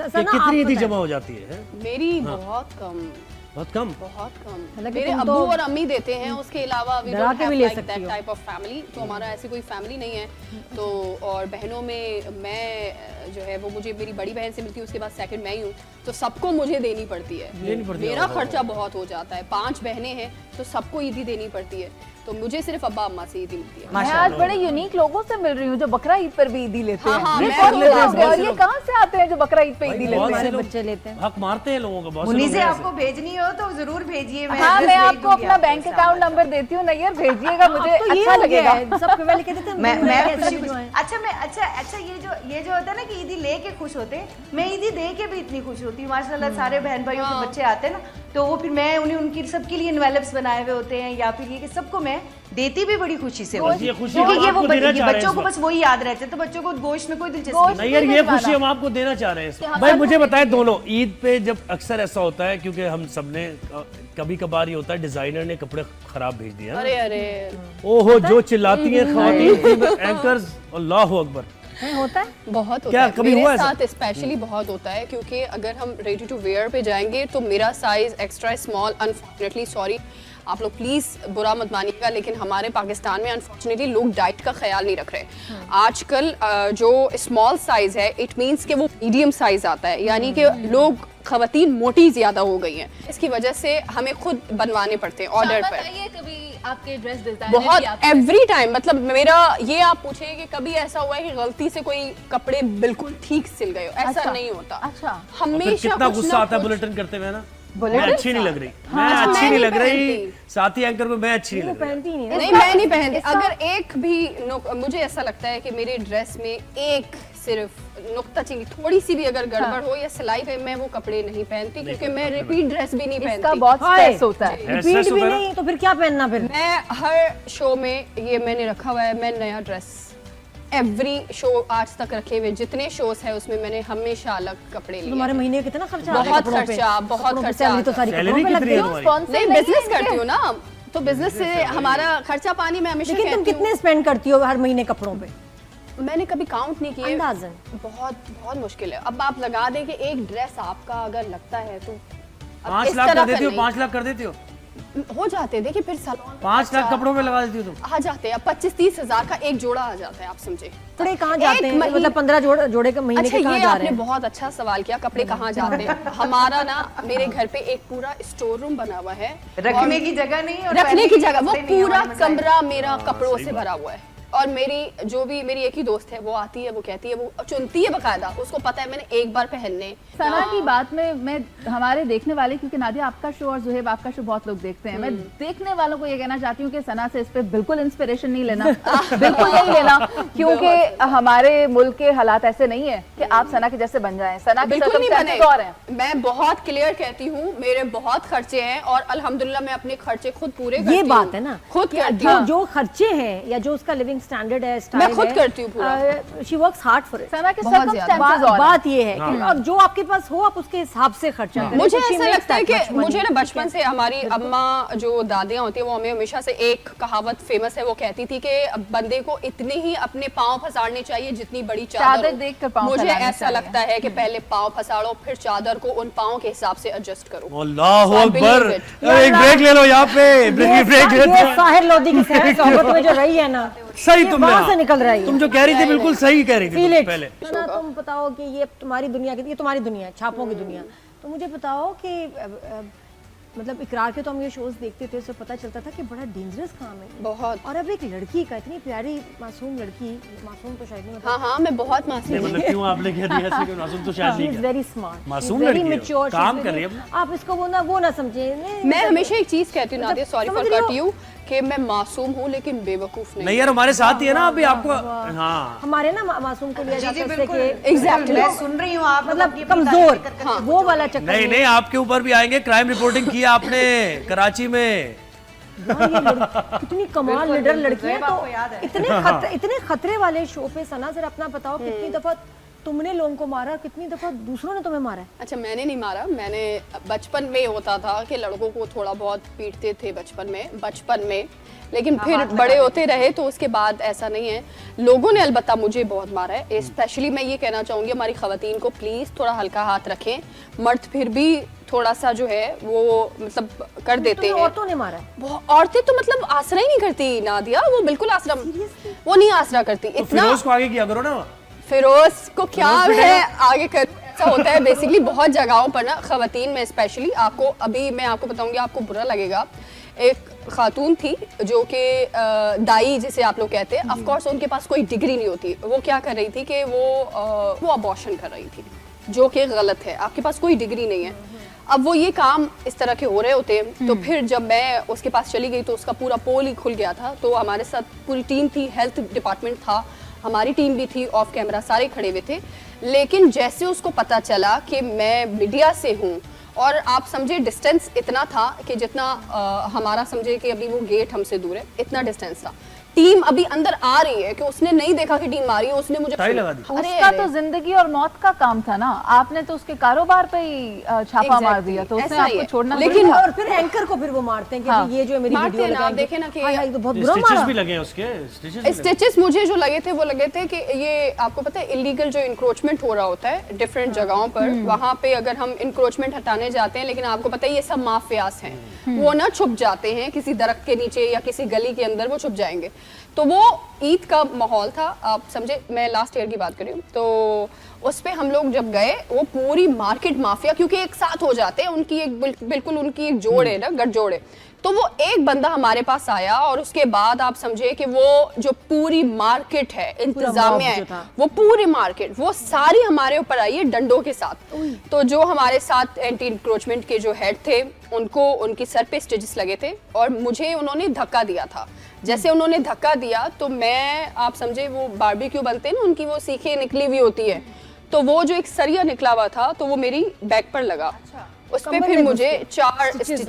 कितनी ईदी जमा हो जाती है? मेरी बहुत कम, बहुत कम, बहुत कम। मेरे अब्बू और अम्मी देते हैं, उसके अलावा we don't have like that type of family, तो हमारा ऐसी कोई फैमिली नहीं है। तो और बहनों में मैं जो है वो मुझे मेरी बड़ी बहन से मिलती है, उसके बाद सेकंड मैं ही हूँ, तो सबको मुझे देनी पड़ती है। मेरा खर्चा बहुत हो जाता है, 5 बहनें हैं तो सबको ईदी देनी पड़ती है, तो मुझे सिर्फ अब्बा अम्मा से ईदी मिलती है। मैं आज बड़े यूनिक लोगों से मिल रही हूँ जो बकरा ईद पर भी ईदी लेते हैं। हाँ, ये कौन लोग हैं और ये कहाँ से आते हैं जो बकरा ईद पे ईदी लेते हैं? हमारे बच्चे लेते हैं, हक मारते हैं लोगों का। उन्हीं से आपको भेजनी हो तो जरूर भेजिए। हाँ, मैं आपको अपना बैंक अकाउंट नंबर देती हूँ, नैयर भेजिएगा, मुझे अच्छा लगेगा। सबको पहले कहते थे अच्छा ये जो होता है ना कि ईदी लेके खुश होते हैं, मैं ईदी दे के भी इतनी खुश होती हूँ माशाल्लाह। सारे बहन भाइयों के बच्चे आते हैं ना, तो वो फिर मैं उन्हें उनकी सबके लिए एनवेलप्स बनाए हुए होते हैं, या फिर ये कि सबको मैं देती भी बड़ी खुशी से होती है, क्योंकि ये वो बच्चों को बस वही याद रहता है, तो बच्चों को गोश्त में कोई दिलचस्पी नहीं। यार ये खुशी हम आपको देना चाह रहे हैं। भाई मुझे बताए, दोनों ईद पे जब अक्सर ऐसा होता है, क्योंकि हम सबने कभी कभार ये होता है डिजाइनर ने कपड़े खराब भेज दिए। अरे अरे ओहो, जो चिल्लाती हैं ख्वातीन एंकर्स, अल्लाह अकबर। होता है, बहुत होता क्या है। कभी मेरे हुआ साथ स्पेशली बहुत होता है, क्योंकि अगर हम रेडी टू वेयर पे जाएंगे तो मेरा size extra small, unfortunately, sorry आप लोग प्लीज बुरा मत मानिएगा, लेकिन हमारे पाकिस्तान में अनफॉर्चुनेटली लोग डाइट का ख्याल नहीं रख रहे। आजकल जो स्मॉल साइज है, इट मीन्स कि वो मीडियम साइज आता है, यानी कि लोग खवातीन मोटी ज्यादा हो गई हैं, इसकी वजह से हमें खुद बनवाने पड़ते हैं ऑर्डर पर। कभी आपके ड्रेस डिजाइनर बहुत एवरी टाइम, मतलब मेरा ये आप पूछे कि कभी ऐसा हुआ है कि गलती से कोई कपड़े बिल्कुल ठीक सिल गए हो, ऐसा नहीं होता। अच्छा, हमेशा कितना गुस्सा आता है बुलेटिन करते हुए ना, मैं अच्छी नहीं लग रही, मैं अच्छी नहीं लग रही, साथी एंकर को मैं अच्छी नहीं लग रही। नहीं, मैं नहीं पहनती। अगर एक भी मुझे ऐसा लगता है कि मेरे ड्रेस में एक सिर्फ नुक्ता चिंगी थोड़ी सी भी अगर गड़बड़ हो या सिलाई पे, मैं वो कपड़े नहीं पहनती, क्योंकि मैं रिपीट ड्रेस भी नहीं पहनती। इसका बहुत स्ट्रेस होता है। रिपीट भी नहीं तो फिर क्या पहनना? फिर मैं हर शो में ये मैंने रखा हुआ है, मैं नया ड्रेस एवरी शो आज तक रखे हुए, जितने शोज है उसमें मैंने हमेशा अलग कपड़े लिए। तुम्हारे महीने कितना खर्चा? बहुत खर्चा, बहुत खर्चा। तो सारी कपड़ों पे लगती है। नहीं, बिजनेस करती हूँ ना, तो बिजनेस से हमारा खर्चा पानी में हमेशा। लेकिन तुम कितने स्पेंड करती हो हर महीने कपड़ों पे? मैंने कभी काउंट नहीं किया, अंदाजन बहुत बहुत मुश्किल है। अब आप लगा दें कि एक ड्रेस आपका अगर लगता है तो 5 लाख कर देती हो, 5 लाख कर देती हो, हो जाते हैं। देखिए फिर सैलून 5 लाख कपड़ों में लगा देती हो तुम? आ जाते हैं, 25-30 हजार का एक जोड़ा आ जाता है, आप समझे। कपड़े कहाँ जाते हैं? मतलब 15 जोड़े के महीने के कहाँ जा रहे हैं? आपने बहुत अच्छा सवाल किया, कपड़े कहाँ जाते हैं। हमारा ना मेरे घर पे एक पूरा स्टोर रूम बना हुआ है, रखने की जगह नहीं, और रखने की जगह, वो पूरा कमरा मेरा कपड़ों से भरा हुआ है। और मेरी जो भी मेरी एक ही दोस्त है, वो आती है, वो कहती है, वो चुनती है बकायदा, उसको पता है मैंने एक बार पहनने। सना की बात में मैं हमारे देखने वाले, क्योंकि नादिया आपका शो और जुहेब आपका शो बहुत लोग देखते हैं, मैं देखने वालों को ये कहना चाहती हूँ कि सना से इस पे बिल्कुल इंस्पिरेशन नहीं लेना, बिल्कुल नहीं लेना, क्योंकि हमारे मुल्क के हालात ऐसे नहीं है कि आप सना के जैसे बन जाएं। सना के बिल्कुल नहीं बने। और हैं। मैं बहुत क्लियर कहती हूँ, मेरे बहुत खर्चे हैं और अल्हम्दुलिल्लाह मैं अपने खर्चे खुद पूरे करती हूँ। ये बात है ना, खुद करती हूँ। जो खर्चे हैं या जो उसका लिविंग स्टैंडर्ड है, मैं खुद करती हूँ पूरा। She works hard for it. Sana के बहुत सर्कमस्टेंसेस और बात ये है कि अब जो आपके पास हो आप उसके हिसाब से खर्चा करें। मुझे ऐसा लगता है कि मुझे ना बचपन से हमारी अम्मा जो दादियाँ होती है, वो हमें हमेशा से एक कहावत फेमस है, वो कहती थी कि बंदे को इतने ही अपने पाँव फसाड़ने चाहिए जितनी बड़ी चादर देखकर पाँव मुझे फैलाने ऐसा चाहिए। लगता है कि पहले पाँव फसाड़ो, फिर चादर को उन पाँव के हिसाब से एडजस्ट करो। अल्लाह अकबर। So एक ब्रेक ले लो यहाँ पे, ब्रेक ले लो। साहिर लोधी की सोहबत में जो रही है ना, सही तुमने, वहाँ से निकल रही है। तुम जो कह रही थी बिल्कुल सही कह रही थी पहले। ना तुम बताओ कि ये तुम्हारी दुनिया की, ये तुम्हारी दुनिया है, छापों की दुनिया। तो मुझे बताओ कि मतलब इकरार के तो हम ये शोज देखते थे, उससे पता चलता था कि बड़ा डेंजरस काम है बहुत। और अब एक लड़की का, इतनी प्यारी मासूम लड़की, मासूम तो शायद नहीं, हाँ हाँ, मैं बहुत मासूम हूँ। मतलब क्यों आपने कह दिया ऐसे कि मासूम तो शायद नहीं है। वेरी स्मार्ट, मासूम वेरी लड़की है, मैच्योर, काम कर रही है। आप इसको वो ना समझे। मैं हमेशा एक चीज कहती हूँ Nadia, sorry for cut you, कि मैं मासूम हूँ लेकिन बेवकूफ नहीं। नहीं यार, हमारे साथ ही है ना अभी आपको। हाँ, हमारे ना मासूम को लिया जाता है कि एग्जैक्टली, मैं सुन रही हूँ आप मतलब कमजोर, वो वाला चक्कर। नहीं आपके ऊपर भी आएंगे। क्राइम रिपोर्टिंग की आपने कराची में। कितनी कमाल लीडर लड़की है। तो इतने खतरे वाले शो पे सना, जरा अपना बताओ कितनी दफा तुमने लोगों को मारा, कितनी दफा दूसरों ने तुम्हें मारा है? अच्छा, मैंने नहीं मारा। मैंने बचपन में होता था कि लड़कों को थोड़ा बहुत पीटते थे बचपन में, लेकिन फिर बड़े होते रहे तो उसके बाद ऐसा नहीं है। लोगों ने अलबत्ता मुझे बहुत मारा है। स्पेशली मैं ये कहना चाहूँगी हमारी ख़वातीन को प्लीज़ थोड़ा हल्का हाथ रखें। मर्द फिर भी थोड़ा सा जो है वो मतलब कर देते हैं। औरतों ने मारा है? औरतें तो मतलब आसरा ही नहीं करती नादिया, वो बिल्कुल आसरा, वो नहीं आसरा करती। तो इतना फिरोज को आगे किया करो ना। फिरोज को क्या है आगे कर, ऐसा होता है बेसिकली बहुत जगहों पर ना, ख़वातीन में स्पेशली। आपको अभी मैं आपको बताऊंगी, आपको बुरा लगेगा। एक खातून थी जो कि दाई जिसे आप लोग कहते हैं, ऑफ कोर्स उनके पास कोई डिग्री नहीं होती। वो क्या कर रही थी कि वो अबॉर्शन कर रही थी, जो कि गलत है। आपके पास कोई डिग्री नहीं है, अब वो ये काम इस तरह के हो रहे होते हैं। तो फिर जब मैं उसके पास चली गई तो उसका पूरा पोल ही खुल गया था। तो हमारे साथ पूरी टीम थी, हेल्थ डिपार्टमेंट था, हमारी टीम भी थी, ऑफ कैमरा सारे खड़े हुए थे। लेकिन जैसे उसको पता चला कि मैं मीडिया से हूँ, और आप समझे डिस्टेंस इतना था कि जितना हमारा समझे कि अभी वो गेट हमसे दूर है, इतना डिस्टेंस था। टीम अभी अंदर आ रही है कि उसने नहीं देखा कि टीम आ रही है, उसने मुझे टाई लगा दी। उसका तो जिंदगी और मौत का काम था ना, आपने तो उसके कारोबार पे ही छापा मार दिया, तो उसने ऐसा ही आपको है। छोड़ना लेकिन थोड़ी था। और फिर एंकर को फिर वो मारते हैं कि हाँ। भाई ये जो है मेरी मारते वीडियो हैं ना, आप लगाएंगे। देखें ना कि हाय हाय, तो बहुत बुरा स्टिचेस मारा। भी लगे हैं उसके, स्टिचेस भी लगे। स्टिचेस मुझे जो लगे थे वो लगे थे कि ये आपको पता है इलीगल जो इंक्रोचमेंट हो रहा होता है डिफरेंट जगहों पर, वहाँ पे अगर हम इंक्रोचमेंट हटाने जाते हैं, लेकिन आपको पता है ये सब माफियास हैं, वो ना छुप जाते हैं किसी दरख्त के नीचे या किसी गली के अंदर, वो छुप जाएंगे। तो वो ईद का माहौल था, आप समझे, मैं लास्ट ईयर की बात कर रही हूँ। तो उस पे हम लोग जब गए, वो पूरी मार्केट माफिया, क्योंकि एक साथ हो जाते हैं, उनकी एक बिल्कुल उनकी एक जोड़ है ना, गठजोड़ है। तो वो एक बंदा हमारे पास आया और उसके बाद आप समझे कि वो जो पूरी मार्केट है, इंतजामिया है, वो पूरी मार्केट वो सारी हमारे ऊपर आई है डंडों के साथ। तो जो हमारे साथ एंटी इंक्रोचमेंट के जो हेड थे, उनको उनकी सर पे स्टिचेस लगे थे और मुझे उन्होंने धक्का दिया था। जैसे उन्होंने धक्का दिया तो मैं, आप समझे, वो बारबेक्यू बनते हैं ना, उनकी वो सीखें निकली हुई होती है, तो वो जो एक सरिया निकला हुआ था तो वो मेरी बैक पर लगा। उस पे फिर मुझे 4 स्टिच।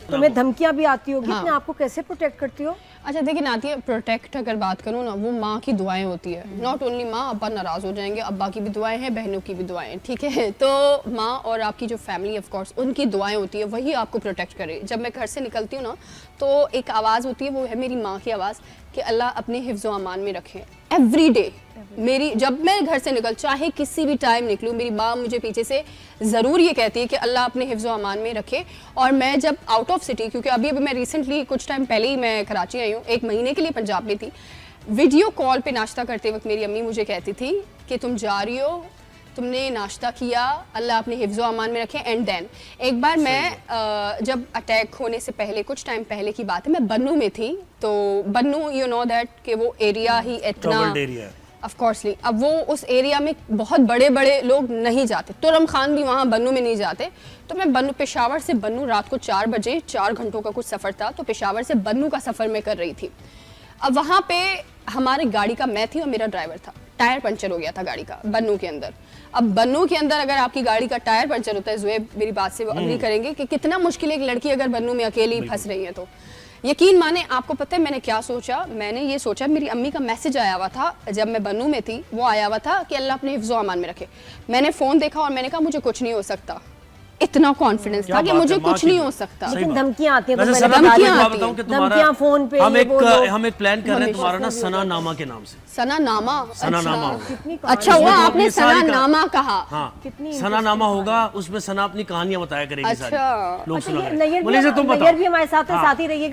तुम्हें धमकियां भी आती होगी, हाँ। अपने आप को कैसे प्रोटेक्ट करती हो? अच्छा देखिए नातिया, प्रोटेक्ट अगर बात करूँ ना, वो माँ की दुआएं होती है। नॉट ओनली माँ, अब्बा नाराज़ हो जाएंगे, अब्बा की भी दुआएं हैं, बहनों की भी दुआएं, ठीक है। तो माँ और आपकी जो फैमिली ऑफ कोर्स उनकी दुआएं होती है, वही आपको प्रोटेक्ट करे। जब मैं घर से निकलती हूँ ना, तो एक आवाज़ होती है, वो है मेरी माँ की आवाज़ कि अल्लाह अपने हिफ्ज़ व अमान में रखे। एवरी डे मेरी, जब मैं घर से निकल, चाहे किसी भी टाइम निकलूँ, मेरी माँ मुझे पीछे से ज़रूर ये कहती है कि अल्लाह अपने हिफ्ज़ व अमान में रखे। और मैं जब आउट ऑफ सिटी, क्योंकि अभी मैं रिसेंटली कुछ टाइम पहले ही मैं कराची आई हूँ, 1 महीने के लिए पंजाब में थी, वीडियो कॉल पे नाश्ता करते वक्त मेरी अम्मी मुझे कहती थी कि तुम जा रही हो, तुमने नाश्ता किया, अल्लाह अपने हिफ्ज़ व अमान में रखे। एंड देन एक बार मैं जब अटैक होने से पहले, कुछ टाइम पहले की बात है, मैं बन्नू में थी। तो बन्नू, यू नो दैट कि वो एरिया ही इतना ऑफ कोर्सली, अब वो उस एरिया में बहुत बड़े बड़े लोग नहीं जाते, तुरम खान भी वहाँ बन्नू में नहीं जाते। तो मैं बन्नू, पेशावर से बन्नू रात को 4 बजे, 4 घंटों का कुछ सफ़र था, तो पेशावर से बन्नू का सफ़र मैं कर रही थी। अब वहाँ पे हमारी गाड़ी का, मैं थी और मेरा ड्राइवर था, टायर पंचर हो गया था गाड़ी का बन्नू के अंदर। अब बन्नू के अंदर अगर आपकी गाड़ी का टायर पंचर होता है, ज़ुएब मेरी बात से वो अग्री करेंगे कि कितना मुश्किल है एक लड़की अगर बन्नू में अकेली फंस रही है। तो यकीन माने, आपको पता है मैंने क्या सोचा? मैंने ये सोचा, मेरी अम्मी का मैसेज आया हुआ था जब मैं बन्नू में थी, वो आया हुआ था कि अल्लाह अपने हिफ्ज़ व अमान में रखे। मैंने फ़ोन देखा और मैंने कहा मुझे कुछ नहीं हो सकता। इतना कॉन्फिडेंस था कि मुझे कुछ नहीं हो सकता। लेकिन धमकियां आती हैं, वैसे तो सना, मैंने मैं बता आपको दी। बताऊं कि तुम्हारा धमकियां फोन पे, हम ये वो लोग- हम एक प्लान कर रहे हैं तुम्हारा ना, सना नामा के नाम से। सना नामा? सना नामा अच्छा, होगा। अच्छा हुआ उसमें आपने अपनी सना सारी नामा कहा। हाँ, सना नामा होगा, उसमें सना अपनी कहानियां बताया करेगी सारी, अच्छा। लोग अच्छा, सुना ये करेंगे। नैयर बोले से तुम भी बताओ। हमारे साथ है, हाँ। साथ ही रहिएगा।